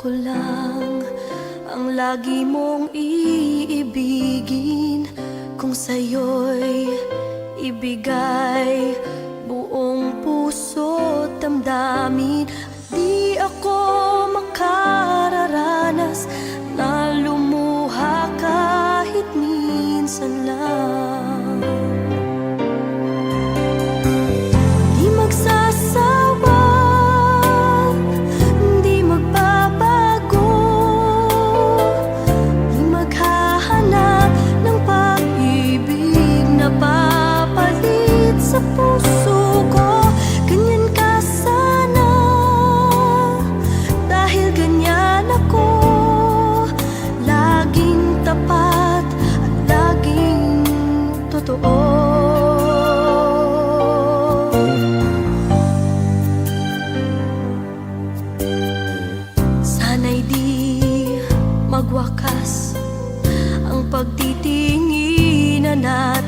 Ako lang ang lagi mong iibigin, kung sa'yo'y ibigay buong puso't damdamin. Di ako makararanas na lumuha kahit minsan lang. Di magsasawa, di magbabago, di maghahanap ng pag-ibig na papalit sa puso ko. Ganyan ka sana, dahil ganyan ako, laging tapat at laging totoo. Sana'y di magwakas ang pagtitinginan natin.